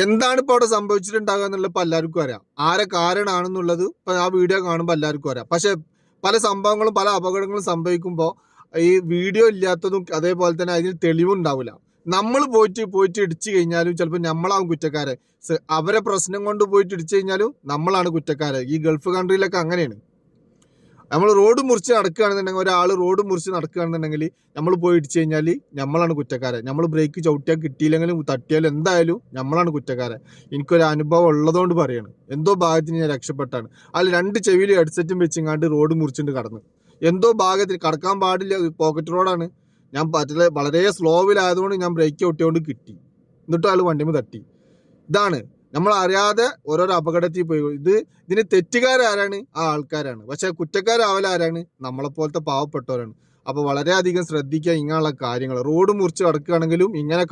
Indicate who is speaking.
Speaker 1: എന്താണ് ഇപ്പോൾ അവിടെ സംഭവിച്ചിട്ടുണ്ടാകുക എന്നുള്ളത് ഇപ്പൊ എല്ലാവർക്കും അറിയാം. ആരെ കാരണമാണെന്നുള്ളത് ഇപ്പൊ ആ വീഡിയോ കാണുമ്പോൾ എല്ലാവർക്കും അറിയാം. പക്ഷെ പല സംഭവങ്ങളും പല അപകടങ്ങളും സംഭവിക്കുമ്പോൾ ഈ വീഡിയോ ഇല്ലാത്തതും അതേപോലെ തന്നെ അതിന് തെളിവുണ്ടാവില്ല. നമ്മൾ പോയിട്ട് പോയിട്ട് ഇടിച്ചു കഴിഞ്ഞാലും ചിലപ്പോൾ നമ്മളാവും കുറ്റക്കാരൻ. അവരെ പ്രശ്നം കൊണ്ട് പോയിട്ട് ഇടിച്ചു കഴിഞ്ഞാലും നമ്മളാണ് കുറ്റക്കാരൻ. ഈ ഗൾഫ് കൺട്രിയിലൊക്കെ അങ്ങനെയാണ്. നമ്മൾ റോഡ് മുറിച്ച് നടക്കുകയാണെന്നുണ്ടെങ്കിൽ, ഒരാൾ റോഡ് മുറിച്ച് നടക്കുകയാണെന്നുണ്ടെങ്കിൽ നമ്മൾ പോയി ഇടിച്ചു കഴിഞ്ഞാൽ നമ്മളാണ് കുറ്റക്കാരൻ. നമ്മൾ ബ്രേക്ക് ചവിട്ടിയാൽ കിട്ടിയില്ലെങ്കിലും തട്ടിയാലും എന്തായാലും നമ്മളാണ് കുറ്റക്കാരൻ. എനിക്കൊരു അനുഭവം ഉള്ളതുകൊണ്ട് പറയാണ്. എന്തോ ഭാഗത്തിന് ഞാൻ രക്ഷപ്പെട്ടാണ്. അതിൽ 2 ചെവിയിൽ ഹെഡ്സെറ്റും വെച്ചിങ്ങാണ്ട് റോഡ് മുറിച്ചിട്ട് കടന്നു. എന്തോ ഭാഗത്തിന് കടക്കാൻ പാടില്ല, പോക്കറ്റ് റോഡാണ്. ഞാൻ പറ്റില്ല, വളരെ സ്ലോവിലായതുകൊണ്ട് ഞാൻ ബ്രേക്ക് ചവിട്ടിയോണ്ട് കിട്ടി. എന്നിട്ടും ആൾ വണ്ടിമേ തട്ടി. ഇതാണ് നമ്മൾ അറിയാതെ ഓരോരോ അപകടത്തിൽ പോയി. ഇതിന് തെറ്റുകാരാരാണ്? ആ ആൾക്കാരാണ്. പക്ഷെ കുറ്റക്കാരാവലാരാണ്? നമ്മളെപ്പോലത്തെ പാവപ്പെട്ടവരാണ്. അപ്പൊ വളരെയധികം ശ്രദ്ധിക്കുക ഇങ്ങനെയുള്ള കാര്യങ്ങൾ. റോഡ് മുറിച്ച് കടക്കുകയാണെങ്കിലും ഇങ്ങനെയൊക്കെ